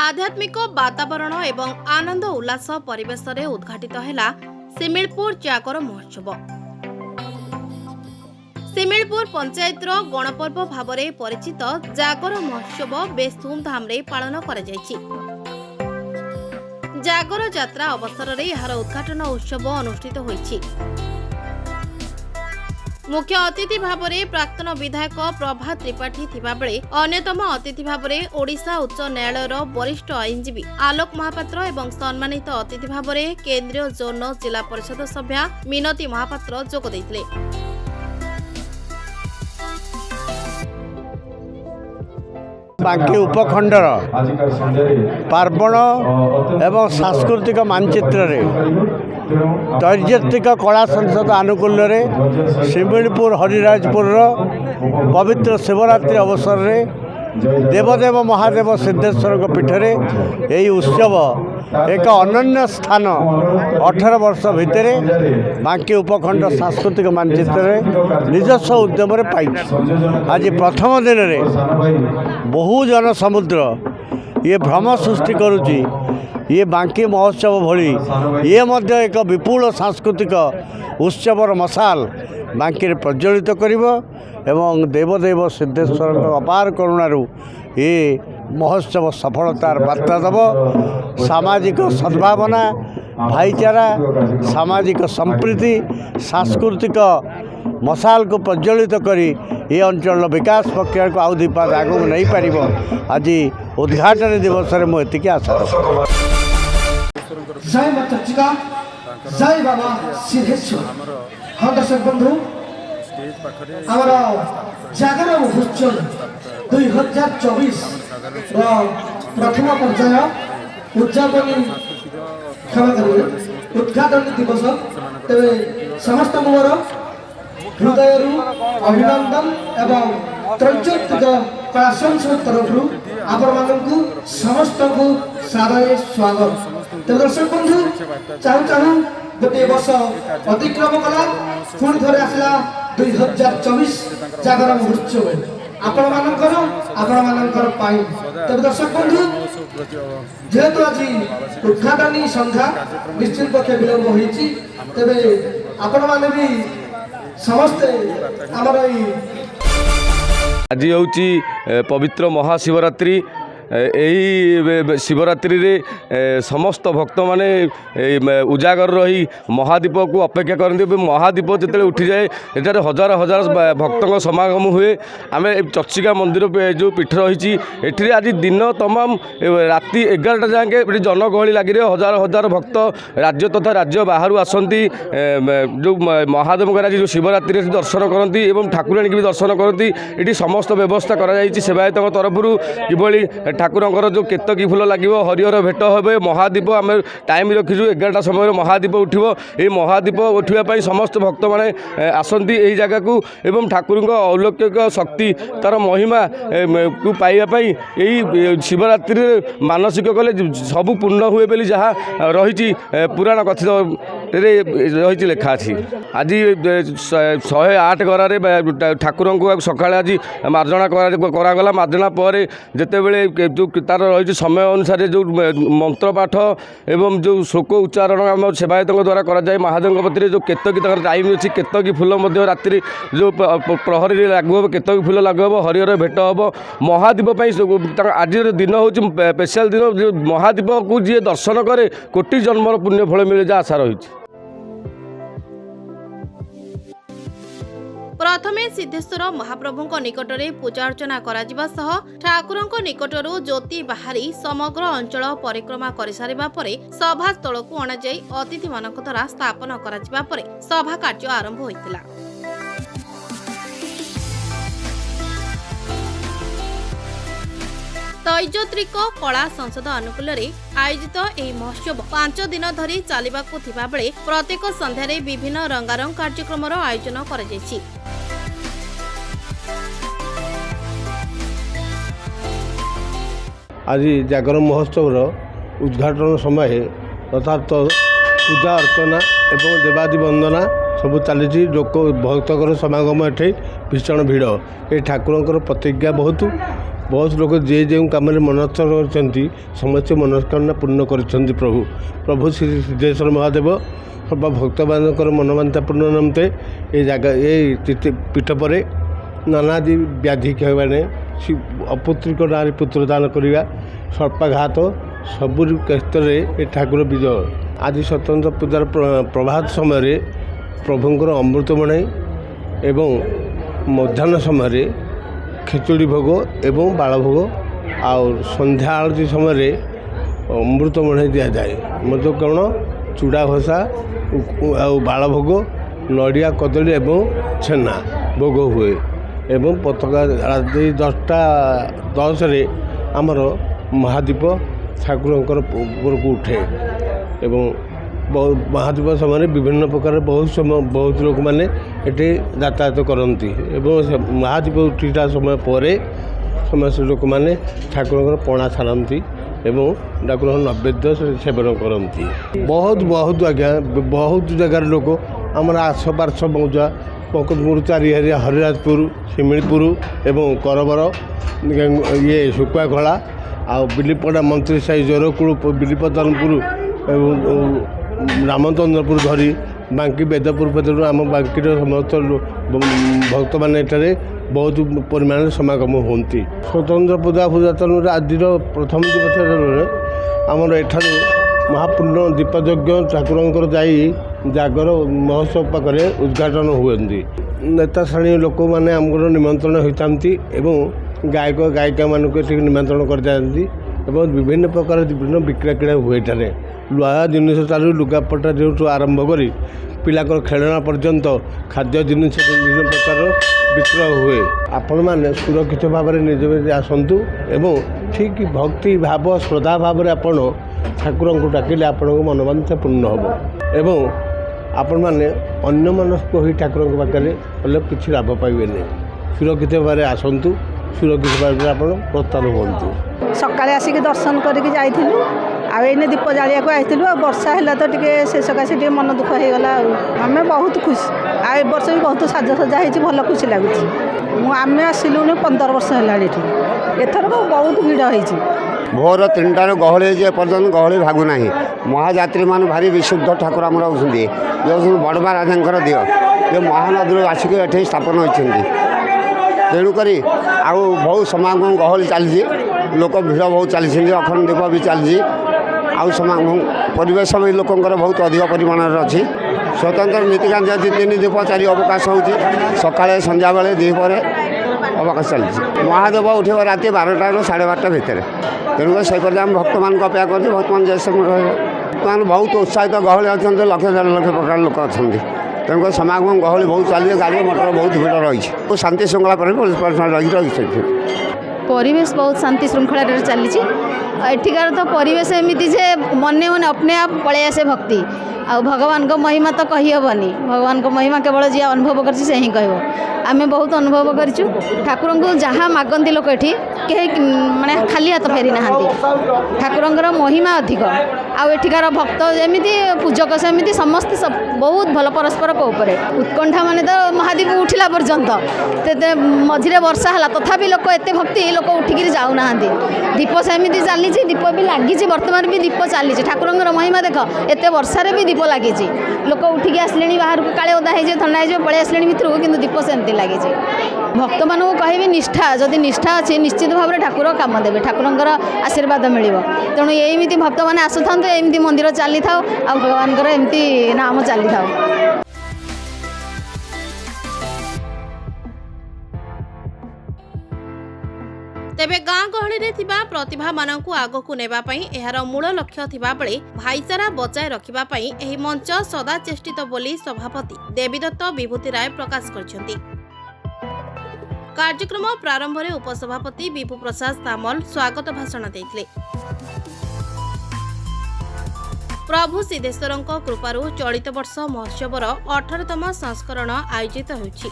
आध्यात्मिक वातावरण एवं आनंद उल्लास परिवेश रे उद्घाटित है सिमिलपुर जागर महोत्सव। सिमिलपुर पंचायतर गणपर्व भाव में परिचित जागर महोत्सव बेस धूमधाम रे पालन करा जायछि। जागर यात्रा अवसर में यार उद्घाटन उत्सव अनुष्ठित होइछि। मुख्य अतिथि भाव में प्राक्तन विधायक प्रभा त्रिपाठी थिबा बेले अन्यतम अतिथि भाव में ओडिशा उच्च न्यायालयर वरिष्ठ आईनजीवी आलोक महापात्र एवं सम्मानित अतिथि भाव में केंद्रीय जोन जिला परिषद सभ्या मिनती महापात्र जोग दैथिले। बांकी उपखंडर पार्वण एवं सांस्कृतिक मानचित्र रे दैर्यत्विक कला संसद आनुकूल्य रे सिमिलपुर हरिराजपुर पवित्र शिवरात्रि अवसर रे देवदेव महादेव सिद्धेश्वर पीठरे यही उत्सव एक अनन्य स्थान 18 वर्ष भितर बांकी उपखंड सांस्कृतिक मानचित्र रे निजस्व उद्यम पाई। आज प्रथम दिन में बहु जन समुद्र ये भ्रम सृष्टि करुच्ची। ये बांकी महोत्सव भली ये मध्य एक विपुल सांस्कृतिक उत्सवर मशाल बांकी प्रज्वलित करिव एवं देवदेव सिद्धेश्वर अपार करुणारू ये महोत्सव सफलतार बार्ता देव। सामाजिक सद्भावना भाईचारा सामाजिक संप्रीति सांस्कृतिक मशाल को प्रज्वलित करी ये अंचल विकास प्रक्रिया को आउ दीपाद आगू नहीं पार। आज उद्घाटन दिवस में मुझे आशा जय माता चर्चिका जय बाबा सिद्धेश्वर। हाँ दर्शक बंधु आमर जागर महोत्सव 2024 प्रथम पर्याय उद्यापन क्षमा करेंगे उद्घाटन दिवस तेरे समस्त मोर हृदय अभिनंदन एवं त्रैज्योतिक कला संस्कृत तरफ आपण समस्त को सादर स्वागत। तेरे दर्शक बंधु चाहू चाहू गोटे वर्ष अतिक्रम कला पुणी थे आसला 2024 जागर महोत्सव आपण तेरे दर्शक बंधु जेहेतु आज उद्घाटन संध्या निश्चित पक्ष विलंब होती तेरे आपण मैंने भी समस्ते आमर आज हूँ पवित्र महाशिवरात्रि। यही शिवरात्रि रे समस्त भक्त माने उजागर रही महादीप को अपेक्षा करते। महादीप जिते उठी जाए एठार हजार हजार भक्त समागम हुए। आम चर्चिका मंदिर जो पीठ रही एठी आज दिन तमाम राति 11टा जाके जनगहली लगी रहे। हजार हजार भक्त राज्य तथा राज्य बाहर आसती जो महादेव आज जो शिवरात्रि दर्शन करती एवं ठाकुराणी भी दर्शन करती। ये समस्त व्यवस्था कर सेवायत तरफ किभली ठाकुरंकर जो केतकी फूल लगे हरिहर भेट हे महादीप आम टाइम रखीचु 11टा समय महादीप उठो। ये महादीप उठापी समस्त भक्त मैंने आसती यही जगह को एवं ठाकुर अलौकिक शक्ति तार महिमा को पाइबापी यही शिवरात्रि मानसिक कले सबू पूर्ण हुए बोली जहाँ रही पुराण कथित रही लेखा अच्छी। आज 108 गरारे ठाकुर को सकाଳେ आज मार्जना करागला। मार्जना पर जिते जो तार रही समय अनुसार जो मंत्र पाठ एवं जो शोक उच्चारण आम सेवायत द्वारा कराए। महादेव प्रति जो केतकी टाइम अच्छी केतकी फूल रात्रि जो प्रहरी लागू केतकी फूल लागू हरिहर भेट हम महादीप आज दिन हूँ स्पेशल दिन। जो महादीप को जी दर्शन करे कोटि जन्मर पुण्य फल मिले जहाँ आशा रही। प्रथमे सिद्धेश्वर महाप्रभु निकट में पूजा अर्चना करा सह ठाकुर निकटरू ज्योति बाहरी समग्र अंचल परिक्रमा कर सारिबा परे सभा स्थल को अणाई अतिथि मान द्वारा स्थापन करा परे सभा कार्य आरंभ होइतिला। दैर्यत्विक कला संसद अनुकूल आयोजित यह महोत्सव 5 दिन धरी चलिबाकु थिबा बेले प्रत्येक संध्यारे विभिन्न रंगारंग कार्यक्रम आयोजन करा जायछि। आज जागर महोत्सव उद्घाटन समय यथार्थ पूजा अर्चना एवं देवादी वंदना सब चली लोक भक्तर समागम एठे भीषण भिड़। ये ठाकुर प्रतिज्ञा बहुत ବହୁତ ଲୋକ ଯିଏ ଯେଉଁ କାମରେ ମନସ୍ଥ କରିଛନ୍ତି ସମସ୍ତେ ମନସ୍କାମନା ପୂର୍ଣ୍ଣ କରିଛନ୍ତି। ପ୍ରଭୁ ଶ୍ରୀ ସିଦ୍ଧେଶ୍ୱର ମହାଦେବ ସର୍ବ ଭକ୍ତମାନଙ୍କର ମନୋବାଞ୍ଛା ପୂର୍ଣ୍ଣ ନିମନ୍ତେ ଏ ଜାଗା ଏଇ ପୀଠ ପରେ ନାନାଦି ବ୍ୟାଧି କ୍ଷୟମାନେ ଅପୁତ୍ରିକ ନାରୀ ପୁତ୍ର ଦାନ କରିବା ସର୍ପାଘାତ ସବୁ କ୍ଷେତ୍ରରେ ଏ ଠାକୁର ବିଜୟ। ଆଜି ସ୍ୱତନ୍ତ୍ର ପୂଜାର ପ୍ରଭାତ ସମୟରେ ପ୍ରଭୁଙ୍କର ଅମୃତମଣି ଏବଂ ମଧ୍ୟାହ୍ନ ସମୟରେ ଖେଚୁଡ଼ି ଭୋଗ ଏବଂ ବାଳଭୋଗ ଆଉ ସନ୍ଧ୍ୟା ଆଳତି ସମୟରେ ଅମୃତମଣି ଦିଆଯାଏ। ମଧ୍ୟ କ'ଣ ଚୁଡ଼ା ଘଷା ଆଉ ବାଳଭୋଗ ନଡ଼ିଆ କଦଳୀ ଏବଂ ଛେନା ଭୋଗ ହୁଏ ଏବଂ ପତାକା ରାତି 10:10 ଆମର ମହାଦୀପ ଠାକୁରଙ୍କର ଉପରକୁ ଉଠେ ଏବଂ ମହାଦୀପ ସମୟରେ ବିଭିନ୍ନ ପ୍ରକାର ବହୁତ ଲୋକମାନେ ଏଠି ଯାତାୟାତ କରନ୍ତି ଏବଂ ମହାଦୀପ ଉଠିଲା ସମୟ ପରେ ସମସ୍ତ ଲୋକମାନେ ଠାକୁରଙ୍କର ପଣା ଛାଡ଼ନ୍ତି ଏବଂ ଠାକୁରଙ୍କ ନୈବେଦ୍ୟ ସେବନ କରନ୍ତି। ବହୁତ ଆଜ୍ଞା ବହୁତ ଜାଗାର ଲୋକ ଆମର ଆଶପାର୍ଶ ମୌଜା ପଙ୍କଜପୁର ଚାରିହାରିଆ ହରିରାଜପୁର ଶିମିଳିପୁର ଏବଂ କରବର ଶୁକୁଆଖଳା ଆଉ ବିଲିପଡ଼ା ମନ୍ତ୍ରୀ ସାହି ଜୋରକୁଳ ବିଲିପଦନପୁର ଏବଂ ରାମଚନ୍ଦ୍ରପୁର ଧରି ବାଙ୍କି ବେଦପୁର ଆମ ବାଙ୍କିର ସମସ୍ତ ଭକ୍ତମାନେ ଏଠାରେ ବହୁତ ପରିମାଣରେ ସମାଗମ ହୁଅନ୍ତି। ସ୍ୱତନ୍ତ୍ର ପୂଜାତନରେ ଆଜିର ପ୍ରଥମ ଦିବସରେ ଆମର ଏଠାରୁ ମହାପୂର୍ଣ୍ଣ ଦୀପଯଜ୍ଞ ଠାକୁରଙ୍କର ଯାଇ ଜାଗର ମହୋତ୍ସବ ପାଖରେ ଉଦ୍ଘାଟନ ହୁଅନ୍ତି। ନେତା ଶ୍ରେଣୀ ଲୋକମାନେ ଆମର ନିମନ୍ତ୍ରଣ ହୋଇଥାନ୍ତି ଏବଂ ଗାୟକ ଗାୟିକାମାନଙ୍କୁ ଏଠିକି ନିମନ୍ତ୍ରଣ କରିଥାନ୍ତି ଏବଂ ବିଭିନ୍ନ ପ୍ରକାର ବିକ୍ରୟ କିଣା ହୁଏ ଏଠାରେ। ଲୁହା ଜିନିଷ ଠାରୁ ଲୁଗାପଟା ଯେଉଁଠୁ ଆରମ୍ଭ କରି ପିଲାଙ୍କର ଖେଳନା ପର୍ଯ୍ୟନ୍ତ ଖାଦ୍ୟ ଜିନିଷ ବିଭିନ୍ନ ପ୍ରକାର ବିକ୍ରୟ ହୁଏ। ଆପଣମାନେ ସୁରକ୍ଷିତ ଭାବରେ ନିଜେ ଆସନ୍ତୁ ଏବଂ ଠିକ୍ ଭକ୍ତି ଭାବ ଶ୍ରଦ୍ଧା ଭାବରେ ଆପଣ ଠାକୁରଙ୍କୁ ଡାକିଲେ ଆପଣଙ୍କ ମନୋବାଞ୍ଛା ପୂର୍ଣ୍ଣ ହେବ ଏବଂ ଆପଣମାନେ ଅନ୍ୟମନସ୍କ ହୋଇ ଠାକୁରଙ୍କ ପାଖରେ ଗଲେ କିଛି ଲାଭ ପାଇବେନି। ସୁରକ୍ଷିତ ଭାବରେ ଆସନ୍ତୁ, ସୁରକ୍ଷିତ ଭାବରେ ଆପଣ ପ୍ରସ୍ଥାନ ହୁଅନ୍ତୁ। ସକାଳେ ଆସିକି ଦର୍ଶନ କରିକି ଯାଇଥିଲୁ ଆଉ ଏଇନେ ଦୀପ ଜାଳିବାକୁ ଆସିଥିଲୁ ଆଉ ବର୍ଷା ହେଲା ତ ଟିକେ ସେ ସକାଶେ ଟିକେ ମନ ଦୁଃଖ ହେଇଗଲା ଆଉ ଆମେ ବହୁତ ଖୁସି ଆଉ ଏ ବର୍ଷ ବି ବହୁତ ସାଜସଜା ହେଇଛି ଭଲ ଖୁସି ଲାଗୁଛି। ଆମେ ଆସିଲୁଣି 15 ବର୍ଷ ହେଲାଣି ଏଠି ଏଥରକ ବହୁତ ଭିଡ଼ ହେଇଛି। ଭୋର 3ଟାରୁ ଗହଳି ହେଇଛି ଏପର୍ଯ୍ୟନ୍ତ ଗହଳି ଭାଗୁନାହିଁ। ମହାଯାତ୍ରୀମାନେ ଭାରି ବିଶୁଦ୍ଧ ଠାକୁର ଆମର ହେଉଛନ୍ତି ଯେଉଁ ବଡ଼ମା ରାଜାଙ୍କର ଦିଅ ଯେଉଁ ମହାନଦୀରୁ ଆସିକି ଏଠି ସ୍ଥାପନ ହୋଇଛନ୍ତି। ତେଣୁକରି ଆଉ ବହୁତ ସମାଗମ ଗହଳି ଚାଲିଛି, ଲୋକ ଭିଡ଼ ବହୁତ ଚାଲିଛନ୍ତି, ଅଖଣ୍ଡ ଦୀପ ବି ଚାଲିଛି ଆଉ ସମାଗମ ପରିବେଶ ବି ଲୋକଙ୍କର ବହୁତ ଅଧିକ ପରିମାଣରେ ଅଛି। ସ୍ୱତନ୍ତ୍ର ନୀତିକାନ୍ତି ଅଛି 3 ଦୀପ 4 ଅବକାଶ ହେଉଛି ସକାଳେ ସନ୍ଧ୍ୟାବେଳେ ଦ୍ୱିପହରେ ଅବକାଶ ଚାଲିଛି। ମହାଦେବ ଉଠିବ ରାତି 12ଟାରୁ 12:30 ଭିତରେ। ତେଣୁକରି ସେ ପର୍ଯ୍ୟନ୍ତ ଆମେ ଭକ୍ତମାନଙ୍କୁ ଅପେକ୍ଷା କରୁଛୁ। ଭକ୍ତମାନେ ଯେ ସମୟ ରହିବେ ବର୍ତ୍ତମାନ ବହୁତ ଉତ୍ସାହିତ ଗହଳି ଅଛନ୍ତି, 1,00,000 ପ୍ରକାର ଲୋକ ଅଛନ୍ତି। ତେଣୁକରି ସମାଗମ ଗହଳି ବହୁତ ଚାଲିଛି, ଗାଡ଼ି ମଟର ବହୁତ ଭିଡ଼ ରହିଛି। ଶାନ୍ତି ଶୃଙ୍ଖଳା ପରେ ପୋଲିସ ପ୍ରଶାସନ ରହିଛି। ପରିବେଶ ବହୁତ ଶାନ୍ତି ଶୃଙ୍ଖଳାରେ ଚାଲିଛି। ଏଠିକାର ତ ପରିବେଶ ଏମିତି ଯେ ମନେ ଅପନେ ଆପ୍ ପଳେଇ ଆସେ ଭକ୍ତି ଆଉ ଭଗବାନଙ୍କ ମହିମା ତ କହିହେବନି। ଭଗବାନଙ୍କ ମହିମା କେବଳ ଯିଏ ଅନୁଭବ କରିଛି ସେ ହିଁ କହିବ। ଆମେ ବହୁତ ଅନୁଭବ କରିଛୁ। ଠାକୁରଙ୍କୁ ଯାହା ମାଗନ୍ତି ଲୋକ ଏଠି କେହି ମାନେ ଖାଲି ହାତ ଫେରି ନାହାନ୍ତି। ଠାକୁରଙ୍କର ମହିମା ଅଧିକ ଆଉ ଏଠିକାର ଭକ୍ତ ଯେମିତି ପୂଜକ ସେମିତି ସମସ୍ତେ ବହୁତ ଭଲ ପରସ୍ପରଙ୍କ ଉପରେ ଉତ୍କଣ୍ଠା ମାନେ ତ ମହାଦୀପ ଉଠିଲା ପର୍ଯ୍ୟନ୍ତ ମଝିରେ ବର୍ଷା ହେଲା ତଥାପି ଲୋକ ଏତେ ଭକ୍ତି ଲୋକ ଉଠିକିରି ଯାଉନାହାନ୍ତି। ଦୀପ ସେମିତି ଚାଲିଛି, ଦୀପ ବି ଲାଗିଛି, ବର୍ତ୍ତମାନ ବି ଦୀପ ଚାଲିଛି। ଠାକୁରଙ୍କର ମହିମା ଦେଖ, ଏତେ ବର୍ଷାରେ ବି ଦୀପ ଲାଗିଛି। ଲୋକ ଉଠିକି ଆସିଲେଣି ବାହାରକୁ, କାଳେ ଓଦା ହେଇଯିବ ଥଣ୍ଡା ହେଇଯିବ ପଳେଇ ଆସିଲେଣି ଭିତରକୁ, କିନ୍ତୁ ଦୀପ ସେମିତି ଲାଗିଛି। ଭକ୍ତମାନଙ୍କୁ କହିବି ନିଷ୍ଠା, ଯଦି ନିଷ୍ଠା ଅଛି ନିଶ୍ଚିତ ଭାବରେ ଠାକୁର କାମ ଦେବେ, ଠାକୁରଙ୍କର ଆଶୀର୍ବାଦ ମିଳିବ। ତେଣୁ ଏମିତି ଭକ୍ତମାନେ ଆସୁଥାନ୍ତୁ, ଏମିତି ମନ୍ଦିର ଚାଲିଥାଉ ଆଉ ଭଗବାନଙ୍କର ଏମିତି ନାମ ଚାଲିଥାଉ। ତେବେ ଗାଁ ଗହଳିରେ ଥିବା ପ୍ରତିଭାମାନଙ୍କୁ ଆଗକୁ ନେବା ପାଇଁ ଏହାର ମୂଳ ଲକ୍ଷ୍ୟ ଥିବା ବେଳେ ଭାଇଚାରା ବଜାୟ ରଖିବା ପାଇଁ ଏହି ମଞ୍ଚ ସଦା ଚେଷ୍ଟିତ ବୋଲି ସଭାପତି ଦେବୀଦତ୍ତ ବିଭୂତି ରାୟ ପ୍ରକାଶ କରିଛନ୍ତି। କାର୍ଯ୍ୟକ୍ରମ ପ୍ରାରମ୍ଭରେ ଉପସଭାପତି ବିଭୁ ପ୍ରସାଦ ସାମଲ ସ୍ୱାଗତ ଭାଷଣ ଦେଇଥିଲେ। ପ୍ରଭୁ ସିଦ୍ଧେଶ୍ୱରଙ୍କ କୃପାରୁ ଚଳିତ ବର୍ଷ ମହୋତ୍ସବର 18ତମ ସଂସ୍କରଣ ଆୟୋଜିତ ହେଉଛି।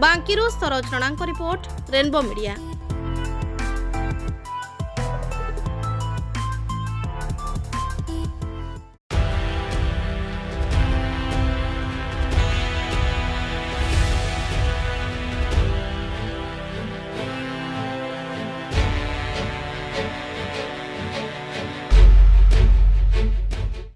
ବାଙ୍କିରୁ ସରୋଜ ରଣାଙ୍କ ରିପୋର୍ଟ, ରେନବୋ ମିଡିଆ।